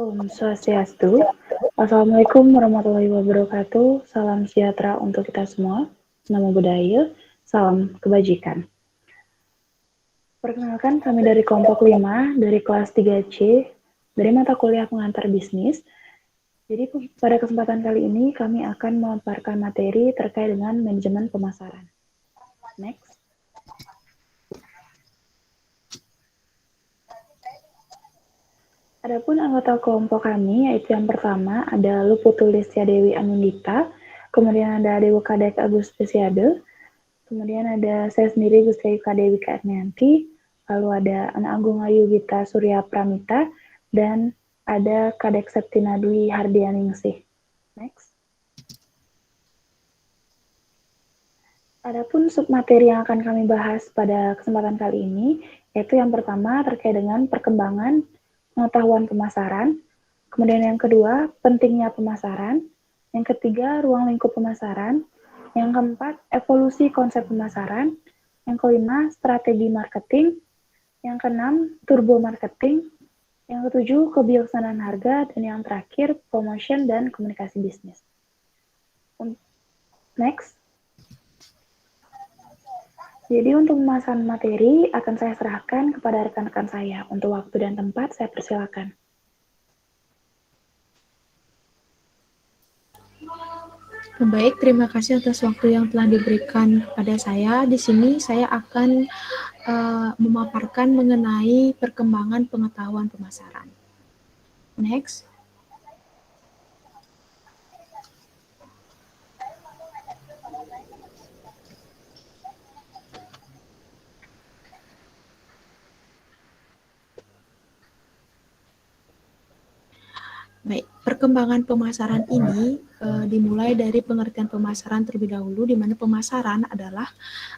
Om Swastiastu. Assalamualaikum warahmatullahi wabarakatuh. Salam sejahtera untuk kita semua. Namo Buddhaya. Salam kebajikan. Perkenalkan kami dari kelompok 5 dari kelas 3C dari mata kuliah pengantar bisnis. Jadi pada kesempatan kali ini kami akan memaparkan materi terkait dengan manajemen pemasaran. Next. Adapun anggota kelompok kami yaitu yang pertama ada Luputulisya Dewi Anindita, kemudian ada Dewa Kadek Agustusiade, kemudian ada saya sendiri Gusti Yuka Dewi Kaetnianti, lalu ada Anak Agung Ayu Gita Surya Pramita, dan ada Kadek Septina Dwi Hardianingsih. Next. Adapun submateri yang akan kami bahas pada kesempatan kali ini, yaitu yang pertama terkait dengan perkembangan pengetahuan pemasaran, kemudian yang kedua, pentingnya pemasaran, yang ketiga, ruang lingkup pemasaran, yang keempat, evolusi konsep pemasaran, yang kelima, strategi marketing, yang keenam, turbo marketing, yang ketujuh, kebijaksanaan harga, dan yang terakhir, promotion dan komunikasi bisnis. Next. Jadi untuk pembahasan materi akan saya serahkan kepada rekan-rekan saya. Untuk waktu dan tempat saya persilakan. Baik, terima kasih atas waktu yang telah diberikan kepada saya. Di sini saya akan memaparkan mengenai perkembangan pengetahuan pemasaran. Next. Baik, perkembangan pemasaran ini dimulai dari pengertian pemasaran terlebih dahulu, di mana pemasaran adalah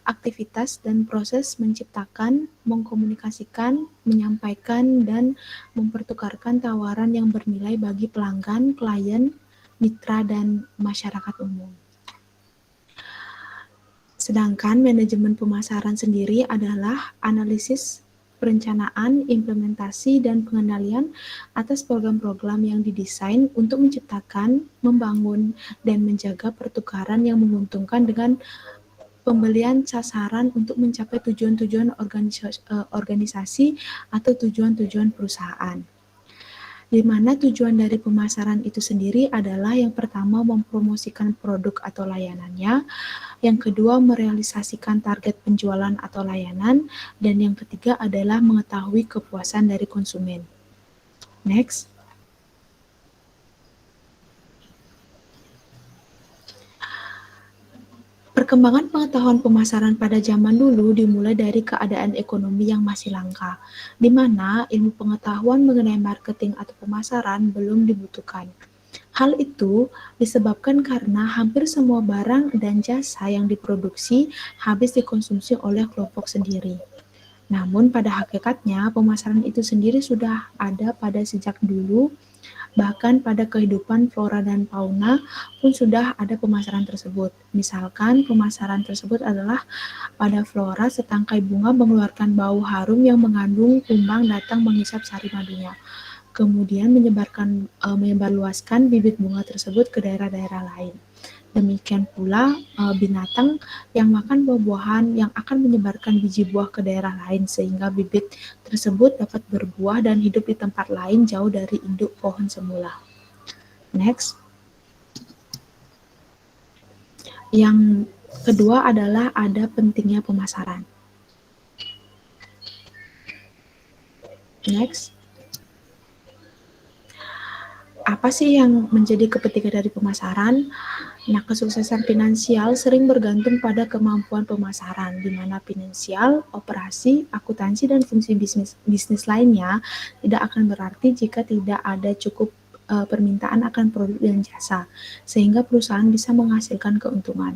aktivitas dan proses menciptakan, mengkomunikasikan, menyampaikan, dan mempertukarkan tawaran yang bernilai bagi pelanggan, klien, mitra, dan masyarakat umum. Sedangkan manajemen pemasaran sendiri adalah analisis, perencanaan, implementasi, dan pengendalian atas program-program yang didesain untuk menciptakan, membangun, dan menjaga pertukaran yang menguntungkan dengan pembelian sasaran untuk mencapai tujuan-tujuan organisasi atau tujuan-tujuan perusahaan. Di mana tujuan dari pemasaran itu sendiri adalah yang pertama mempromosikan produk atau layanannya, yang kedua merealisasikan target penjualan atau layanan, dan yang ketiga adalah mengetahui kepuasan dari konsumen. Next. Perkembangan pengetahuan pemasaran pada zaman dulu dimulai dari keadaan ekonomi yang masih langka, di mana ilmu pengetahuan mengenai marketing atau pemasaran belum dibutuhkan. Hal itu disebabkan karena hampir semua barang dan jasa yang diproduksi habis dikonsumsi oleh kelompok sendiri. Namun pada hakikatnya pemasaran itu sendiri sudah ada pada sejak dulu. Bahkan pada kehidupan flora dan fauna pun sudah ada pemasaran tersebut. Misalkan pemasaran tersebut adalah pada flora setangkai bunga mengeluarkan bau harum yang mengandung kumbang datang menghisap sari madunya. Kemudian menyebarluaskan bibit bunga tersebut ke daerah-daerah lain. Demikian pula binatang yang makan buah-buahan yang akan menyebarkan biji buah ke daerah lain sehingga bibit tersebut dapat berbuah dan hidup di tempat lain jauh dari induk pohon semula. Next. Yang kedua adalah ada pentingnya pemasaran. Next. Apa sih yang menjadi kepentingan dari pemasaran? Nah, kesuksesan finansial sering bergantung pada kemampuan pemasaran, di mana finansial, operasi, akuntansi, dan fungsi bisnis lainnya tidak akan berarti jika tidak ada cukup permintaan akan produk dan jasa, sehingga perusahaan bisa menghasilkan keuntungan.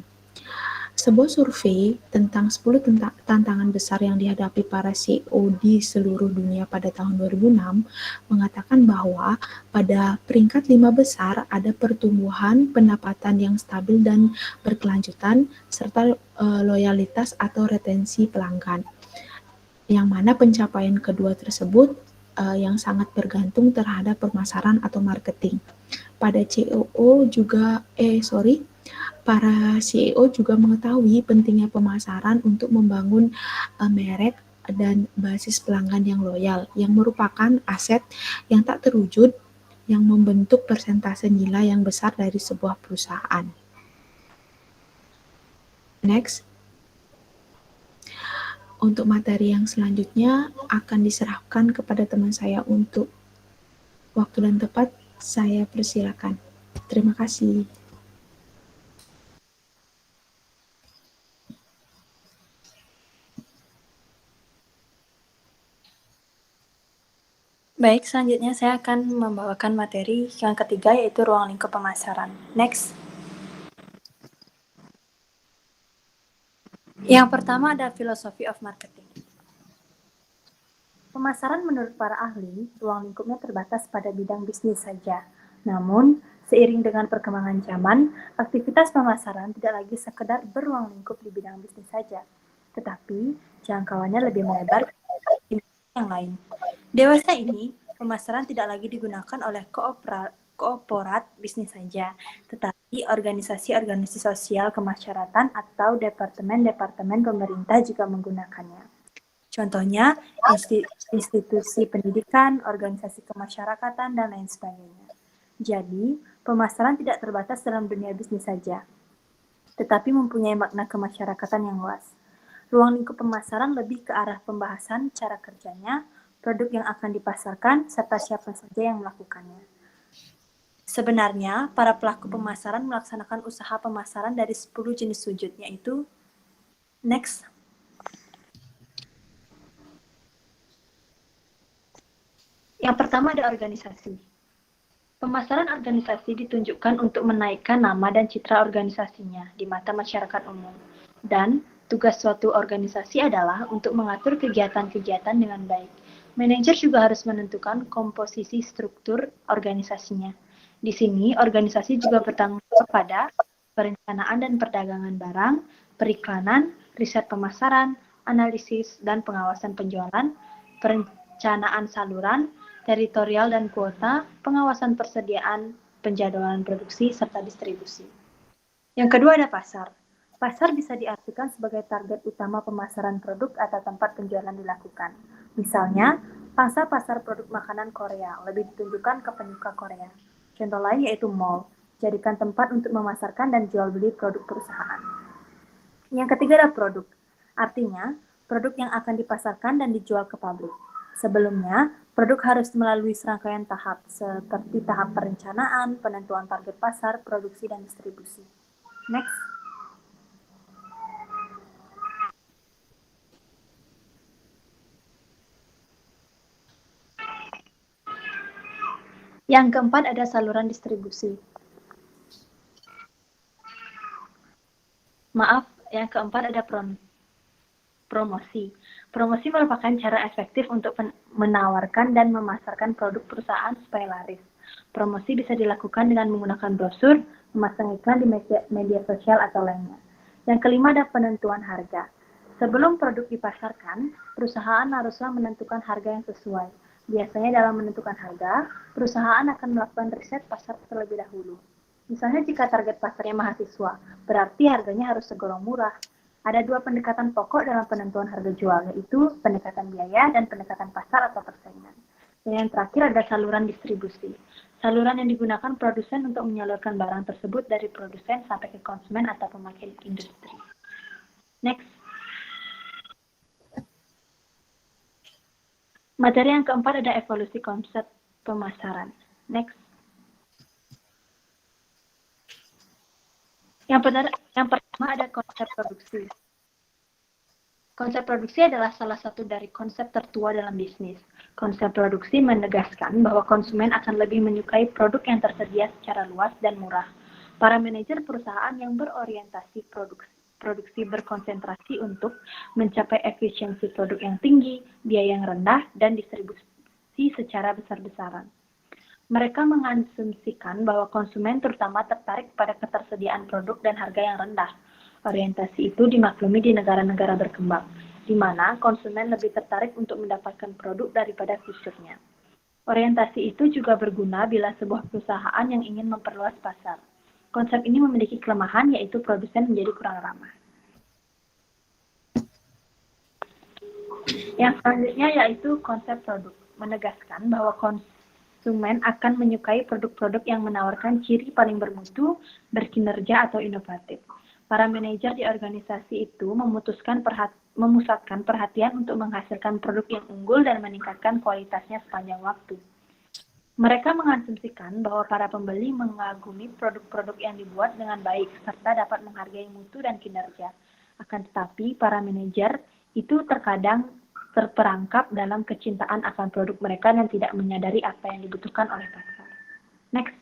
Sebuah survei tentang 10 tantangan besar yang dihadapi para CEO di seluruh dunia pada tahun 2006 mengatakan bahwa pada peringkat 5 besar ada pertumbuhan pendapatan yang stabil dan berkelanjutan serta loyalitas atau retensi pelanggan. Yang mana pencapaian kedua tersebut yang sangat bergantung terhadap pemasaran atau marketing. Pada CEO juga, para CEO juga mengetahui pentingnya pemasaran untuk membangun merek dan basis pelanggan yang loyal, yang merupakan aset yang tak terwujud yang membentuk persentase nilai yang besar dari sebuah perusahaan. Next, untuk materi yang selanjutnya akan diserahkan kepada teman saya untuk waktu dan tepat. Saya persilakan. Terima kasih. Baik, selanjutnya saya akan membawakan materi yang ketiga, yaitu ruang lingkup pemasaran. Next. Yang pertama ada philosophy of marketing. Pemasaran menurut para ahli, ruang lingkupnya terbatas pada bidang bisnis saja. Namun, seiring dengan perkembangan zaman, aktivitas pemasaran tidak lagi sekedar beruang lingkup di bidang bisnis saja, tetapi jangkauannya lebih melebar ke yang lain. Dewasa ini, pemasaran tidak lagi digunakan oleh kooporat bisnis saja, tetapi organisasi-organisasi sosial kemasyarakatan atau departemen-departemen pemerintah juga menggunakannya. Contohnya, institusi pendidikan, organisasi kemasyarakatan, dan lain sebagainya. Jadi, pemasaran tidak terbatas dalam dunia bisnis saja, tetapi mempunyai makna kemasyarakatan yang luas. Ruang lingkup pemasaran lebih ke arah pembahasan cara kerjanya, produk yang akan dipasarkan, serta siapa saja yang melakukannya. Sebenarnya, para pelaku pemasaran melaksanakan usaha pemasaran dari 10 jenis wujud, yaitu next. Yang pertama ada organisasi. Pemasaran organisasi ditunjukkan untuk menaikkan nama dan citra organisasinya di mata masyarakat umum. Dan tugas suatu organisasi adalah untuk mengatur kegiatan-kegiatan dengan baik. Manajer juga harus menentukan komposisi struktur organisasinya. Di sini, organisasi juga bertanggung jawab pada perencanaan dan perdagangan barang, periklanan, riset pemasaran, analisis dan pengawasan penjualan, perencanaan saluran, teritorial dan kuota, pengawasan persediaan, penjadwalan produksi, serta distribusi. Yang kedua ada pasar. Pasar bisa diartikan sebagai target utama pemasaran produk atau tempat penjualan dilakukan. Misalnya, pasar produk makanan Korea lebih ditunjukkan ke penyuka Korea. Contoh lain yaitu mall, jadikan tempat untuk memasarkan dan jual beli produk perusahaan. Yang ketiga ada produk. Artinya, produk yang akan dipasarkan dan dijual ke publik. Sebelumnya, produk harus melalui serangkaian tahap, seperti tahap perencanaan, penentuan target pasar, produksi, dan distribusi. Next. Yang keempat ada saluran distribusi. Yang keempat ada promosi. Promosi merupakan cara efektif untuk menawarkan dan memasarkan produk perusahaan supaya laris. Promosi bisa dilakukan dengan menggunakan brosur, memasang iklan di media sosial atau lainnya. Yang kelima ada penentuan harga. Sebelum produk dipasarkan, perusahaan haruslah menentukan harga yang sesuai. Biasanya dalam menentukan harga, perusahaan akan melakukan riset pasar terlebih dahulu. Misalnya jika target pasarnya mahasiswa, berarti harganya harus segolong murah. Ada dua pendekatan pokok dalam penentuan harga jual, yaitu pendekatan biaya dan pendekatan pasar atau persaingan. Dan yang terakhir ada saluran distribusi. Saluran yang digunakan produsen untuk menyalurkan barang tersebut dari produsen sampai ke konsumen atau pemakai industri. Next. Materi yang keempat ada evolusi konsep pemasaran. Next. Yang pertama ada konsep produksi. Konsep produksi adalah salah satu dari konsep tertua dalam bisnis. Konsep produksi menegaskan bahwa konsumen akan lebih menyukai produk yang tersedia secara luas dan murah. Para manajer perusahaan yang berorientasi produksi berkonsentrasi untuk mencapai efisiensi produk yang tinggi, biaya yang rendah, dan distribusi secara besar-besaran. Mereka mengasumsikan bahwa konsumen terutama tertarik pada ketersediaan produk dan harga yang rendah. Orientasi itu dimaklumi di negara-negara berkembang. di mana konsumen lebih tertarik untuk mendapatkan produk daripada fiturnya. Orientasi itu juga berguna bila sebuah perusahaan yang ingin memperluas pasar. Konsep ini memiliki kelemahan, yaitu produsen menjadi kurang ramah. Yang selanjutnya yaitu konsep produk, menegaskan bahwa konsumen akan menyukai produk-produk yang menawarkan ciri paling bermutu, berkinerja, atau inovatif. Para manajer di organisasi itu memusatkan perhatian untuk menghasilkan produk yang unggul dan meningkatkan kualitasnya sepanjang waktu. Mereka mengasumsikan bahwa para pembeli mengagumi produk-produk yang dibuat dengan baik serta dapat menghargai mutu dan kinerja. Akan tetapi, para manajer itu terkadang terperangkap dalam kecintaan akan produk mereka dan tidak menyadari apa yang dibutuhkan oleh pasar. Next.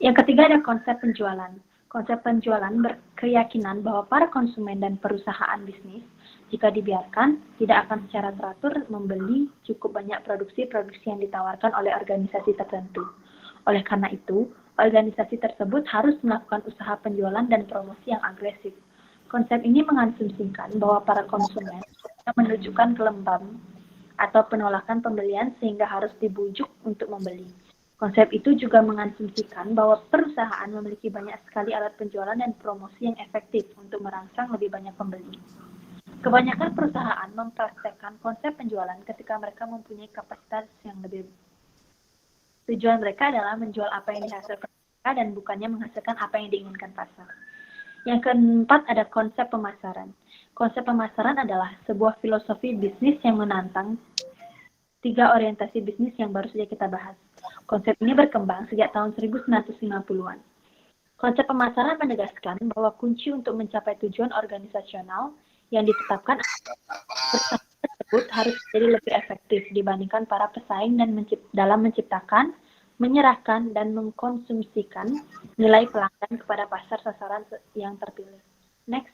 Yang ketiga ada konsep penjualan. Konsep penjualan berkeyakinan bahwa para konsumen dan perusahaan bisnis, jika dibiarkan, tidak akan secara teratur membeli cukup banyak produksi-produksi yang ditawarkan oleh organisasi tertentu. Oleh karena itu, organisasi tersebut harus melakukan usaha penjualan dan promosi yang agresif. Konsep ini mengasumsikan bahwa para konsumen menunjukkan kelembab atau penolakan pembelian sehingga harus dibujuk untuk membeli. Konsep itu juga mengasumsikan bahwa perusahaan memiliki banyak sekali alat penjualan dan promosi yang efektif untuk merangsang lebih banyak pembeli. Kebanyakan perusahaan mempraktekkan konsep penjualan ketika mereka mempunyai kapasitas yang lebih. Tujuan mereka adalah menjual apa yang dihasilkan mereka dan bukannya menghasilkan apa yang diinginkan pasar. Yang keempat ada konsep pemasaran. Konsep pemasaran adalah sebuah filosofi bisnis yang menantang 3 orientasi bisnis yang baru saja kita bahas. Konsep ini berkembang sejak tahun 1950-an. Konsep pemasaran menegaskan bahwa kunci untuk mencapai tujuan organisasional yang ditetapkan perusahaan tersebut harus menjadi lebih efektif dibandingkan para pesaing dan dalam menciptakan, menyerahkan, dan mengkonsumsikan nilai pelanggan kepada pasar sasaran yang terpilih. Next.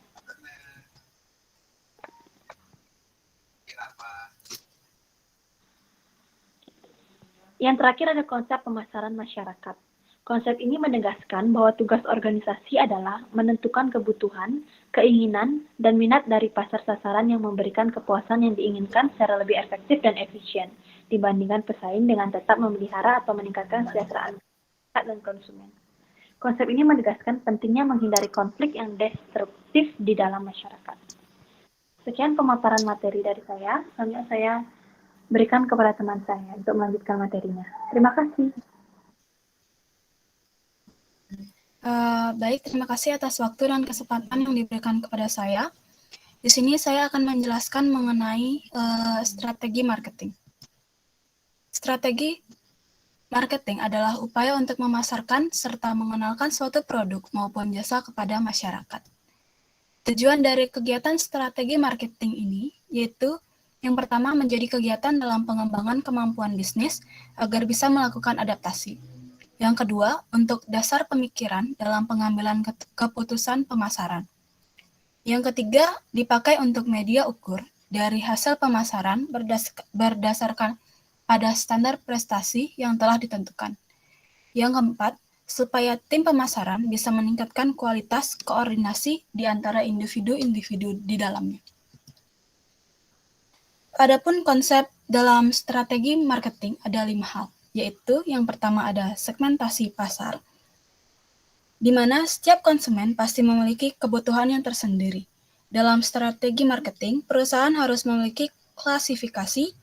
Yang terakhir ada konsep pemasaran masyarakat. Konsep ini menegaskan bahwa tugas organisasi adalah menentukan kebutuhan, keinginan, dan minat dari pasar sasaran yang memberikan kepuasan yang diinginkan secara lebih efektif dan efisien dibandingkan pesaing dengan tetap memelihara atau meningkatkan kesejahteraan masyarakat dan konsumen. Konsep ini menegaskan pentingnya menghindari konflik yang destruktif di dalam masyarakat. Sekian pemaparan materi dari saya. Selanjutnya saya berikan kepada teman saya untuk melanjutkan materinya. Terima kasih. Baik, terima kasih atas waktu dan kesempatan yang diberikan kepada saya. Di sini saya akan menjelaskan mengenai strategi marketing. Strategi marketing adalah upaya untuk memasarkan serta mengenalkan suatu produk maupun jasa kepada masyarakat. Tujuan dari kegiatan strategi marketing ini yaitu yang pertama, menjadi kegiatan dalam pengembangan kemampuan bisnis agar bisa melakukan adaptasi. Yang kedua, untuk dasar pemikiran dalam pengambilan keputusan pemasaran. Yang ketiga, dipakai untuk media ukur dari hasil pemasaran berdasarkan pada standar prestasi yang telah ditentukan. Yang keempat, supaya tim pemasaran bisa meningkatkan kualitas koordinasi di antara individu-individu di dalamnya. Adapun konsep dalam strategi marketing ada 5 hal, yaitu yang pertama ada segmentasi pasar, di mana setiap konsumen pasti memiliki kebutuhan yang tersendiri. Dalam strategi marketing, perusahaan harus memiliki klasifikasi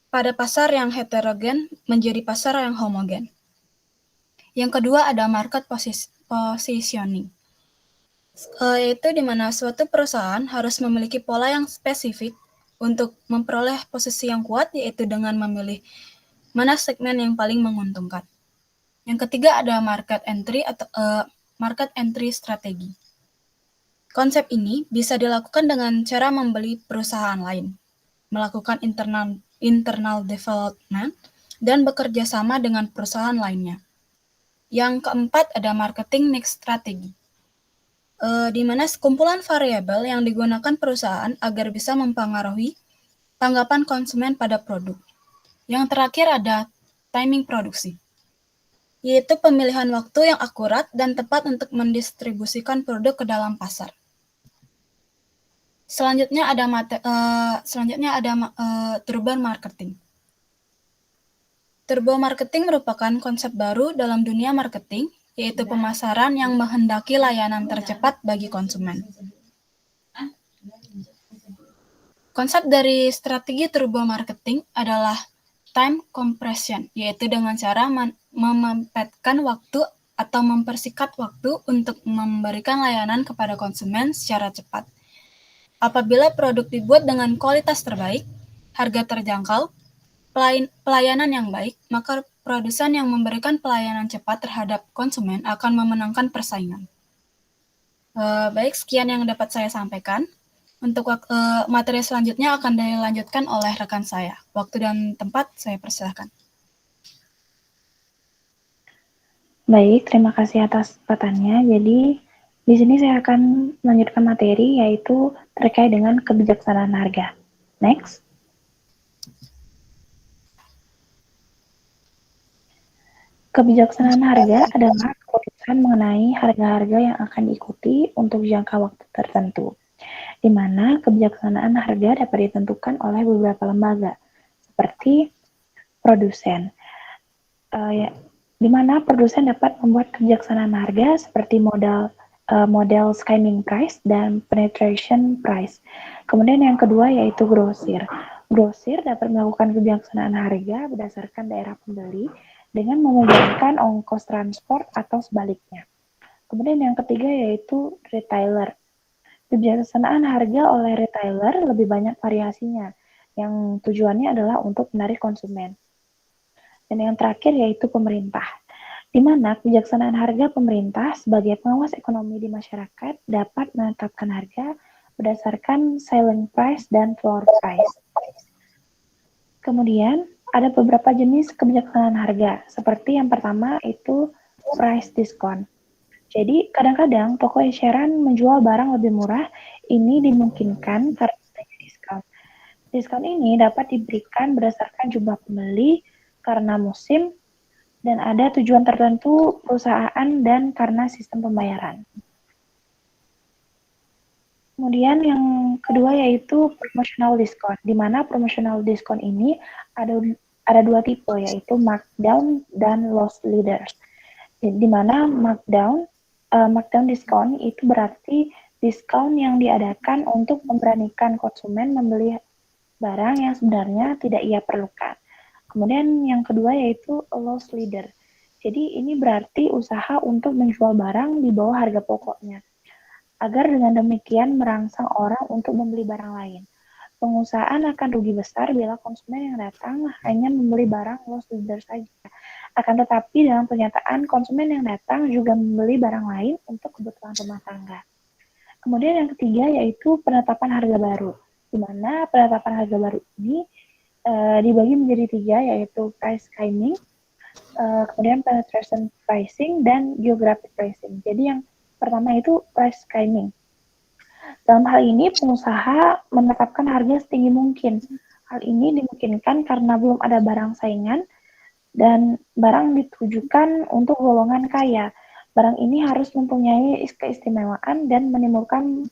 pada pasar yang heterogen menjadi pasar yang homogen. Yang kedua ada market positioning, yaitu di mana suatu perusahaan harus memiliki pola yang spesifik untuk memperoleh posisi yang kuat, yaitu dengan memilih mana segmen yang paling menguntungkan. Yang ketiga ada market entry strategi. Konsep ini bisa dilakukan dengan cara membeli perusahaan lain, melakukan internal development, dan bekerja sama dengan perusahaan lainnya. Yang keempat ada marketing mix strategi, di mana sekumpulan variabel yang digunakan perusahaan agar bisa mempengaruhi tanggapan konsumen pada produk. Yang terakhir ada timing produksi. yaitu pemilihan waktu yang akurat dan tepat untuk mendistribusikan produk ke dalam pasar. Selanjutnya ada turbo marketing. Turbo marketing merupakan konsep baru dalam dunia marketing, yaitu pemasaran yang menghendaki layanan tercepat bagi konsumen. Konsep dari strategi turbo marketing adalah time compression, yaitu dengan cara memepetkan waktu atau mempersingkat waktu untuk memberikan layanan kepada konsumen secara cepat. Apabila produk dibuat dengan kualitas terbaik, harga terjangkau, pelayanan yang baik, maka produsen yang memberikan pelayanan cepat terhadap konsumen akan memenangkan persaingan. Baik, sekian yang dapat saya sampaikan. Untuk materi selanjutnya akan dilanjutkan oleh rekan saya. Waktu dan tempat saya persilahkan. Baik, terima kasih atas kesempatannya. Jadi, di sini saya akan melanjutkan materi, yaitu terkait dengan kebijaksanaan harga. Next. Kebijaksanaan harga adalah keputusan mengenai harga-harga yang akan diikuti untuk jangka waktu tertentu, di mana kebijaksanaan harga dapat ditentukan oleh beberapa lembaga, seperti produsen. Di mana produsen dapat membuat kebijaksanaan harga seperti model skimming price dan penetration price. Kemudian yang kedua yaitu grosir. Grosir dapat melakukan kebijaksanaan harga berdasarkan daerah pembeli dengan memudahkan ongkos transport atau sebaliknya. Kemudian yang ketiga yaitu retailer. Kebijaksanaan harga oleh retailer lebih banyak variasinya, yang tujuannya adalah untuk menarik konsumen. Dan yang terakhir yaitu pemerintah, di mana kebijaksanaan harga pemerintah sebagai pengawas ekonomi di masyarakat dapat menetapkan harga berdasarkan ceiling price dan floor price. Kemudian ada beberapa jenis kebijaksanaan harga, seperti yang pertama itu price discount. Jadi kadang-kadang toko eceran menjual barang lebih murah, ini dimungkinkan karena adanya diskon. Diskon ini dapat diberikan berdasarkan jumlah pembeli, karena musim, dan ada tujuan tertentu perusahaan dan karena sistem pembayaran. Kemudian yang kedua yaitu promotional discount, di mana promotional discount ini ada dua tipe, yaitu markdown dan loss leaders. Di mana markdown discount itu berarti diskon yang diadakan untuk memberanikan konsumen membeli barang yang sebenarnya tidak ia perlukan. Kemudian yang kedua yaitu loss leader. Jadi ini berarti usaha untuk menjual barang di bawah harga pokoknya, agar dengan demikian merangsang orang untuk membeli barang lain. Pengusahaan akan rugi besar bila konsumen yang datang hanya membeli barang loss leader saja. Akan tetapi dalam kenyataan konsumen yang datang juga membeli barang lain untuk kebutuhan rumah tangga. Kemudian yang ketiga yaitu penetapan harga baru, di mana penetapan harga baru ini dibagi menjadi tiga, yaitu price skimming, kemudian penetration pricing, dan geographic pricing. Jadi yang pertama itu price skimming. Dalam hal ini pengusaha menetapkan harga setinggi mungkin. Hal ini dimungkinkan karena belum ada barang saingan dan barang ditujukan untuk golongan kaya. Barang ini harus mempunyai keistimewaan dan menimbulkan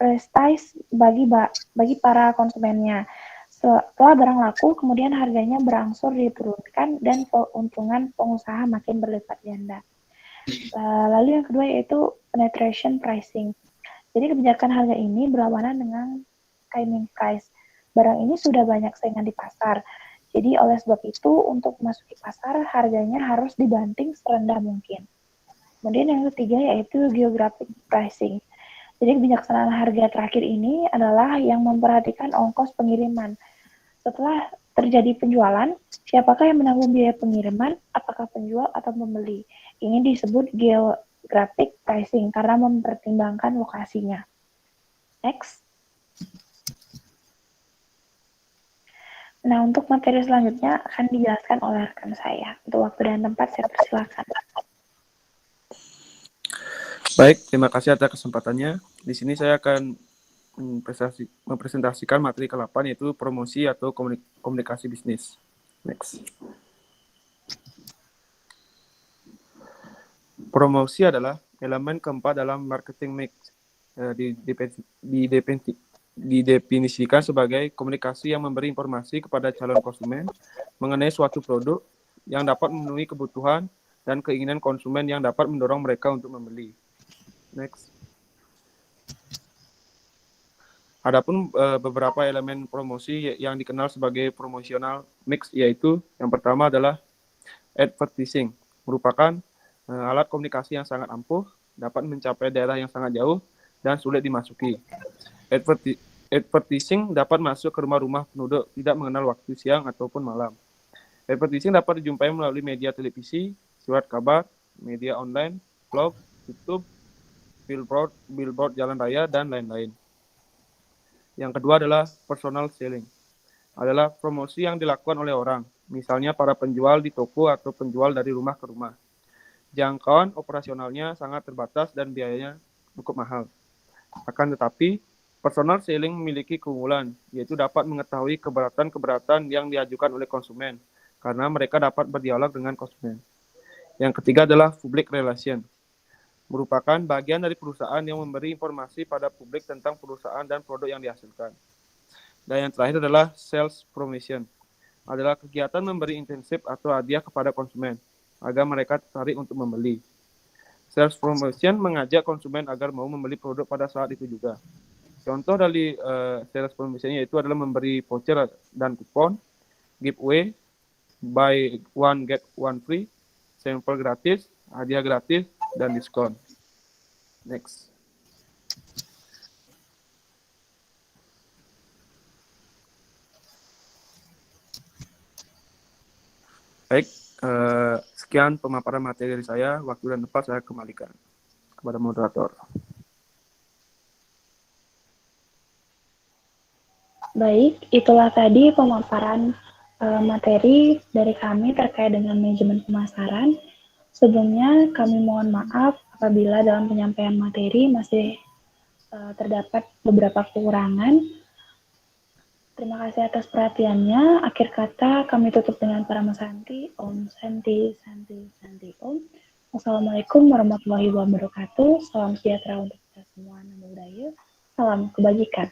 prestige bagi para konsumennya. Setelah barang laku, kemudian harganya berangsur diturunkan dan keuntungan pengusaha makin berlipat ganda. Lalu yang kedua yaitu penetration pricing. Jadi kebijakan harga ini berlawanan dengan skimming price. Barang ini sudah banyak saingan di pasar. Jadi oleh sebab itu untuk memasuki pasar harganya harus dibanting serendah mungkin. Kemudian yang ketiga yaitu geographic pricing. Jadi kebijaksanaan harga terakhir ini adalah yang memperhatikan ongkos pengiriman. Setelah terjadi penjualan, siapakah yang menanggung biaya pengiriman? Apakah penjual atau pembeli? Ini disebut geographic pricing karena mempertimbangkan lokasinya. Next. Nah, untuk materi selanjutnya akan dijelaskan oleh rekan saya. Untuk waktu dan tempat saya persilakan. Baik, terima kasih atas kesempatannya. Di sini saya akan mempresentasikan materi ke-8 yaitu promosi atau komunikasi bisnis. Next. Promosi adalah elemen keempat dalam marketing mix. Didefinisikan sebagai komunikasi yang memberi informasi kepada calon konsumen mengenai suatu produk yang dapat memenuhi kebutuhan dan keinginan konsumen yang dapat mendorong mereka untuk membeli. Next. Adapun beberapa elemen promosi yang dikenal sebagai promotional mix, yaitu yang pertama adalah advertising, merupakan alat komunikasi yang sangat ampuh, dapat mencapai daerah yang sangat jauh dan sulit dimasuki. Advertising dapat masuk ke rumah-rumah penduduk, tidak mengenal waktu siang ataupun malam. Advertising dapat dijumpai melalui media televisi, surat kabar, media online, blog, YouTube, billboard jalan raya, dan lain-lain. Yang kedua adalah personal selling. Adalah promosi yang dilakukan oleh orang, misalnya para penjual di toko atau penjual dari rumah ke rumah. Jangkauan operasionalnya sangat terbatas dan biayanya cukup mahal. Akan tetapi, personal selling memiliki keunggulan, yaitu dapat mengetahui keberatan-keberatan yang diajukan oleh konsumen, karena mereka dapat berdialog dengan konsumen. Yang ketiga adalah public relation, merupakan bagian dari perusahaan yang memberi informasi pada publik tentang perusahaan dan produk yang dihasilkan. Dan yang terakhir adalah sales promotion, adalah kegiatan memberi insentif atau hadiah kepada konsumen, agar mereka tertarik untuk membeli. Sales promotion mengajak konsumen agar mau membeli produk pada saat itu juga. Contoh dari sales promotion yaitu adalah memberi voucher dan kupon, giveaway, buy one get one free, sampel gratis, hadiah gratis, dan diskon. Next. Baik, sekian pemaparan materi dari saya. Waktu dan tempat saya kembalikan kepada moderator. Baik, itulah tadi pemaparan materi dari kami terkait dengan manajemen pemasaran. Sebelumnya kami mohon maaf apabila dalam penyampaian materi masih terdapat beberapa kekurangan. Terima kasih atas perhatiannya. Akhir kata kami tutup dengan Parama Santi. Om Santi, Santi, Santi Om. Wassalamualaikum warahmatullahi wabarakatuh. Salam sejahtera untuk kita semua. Namo Buddhaya. Salam kebajikan.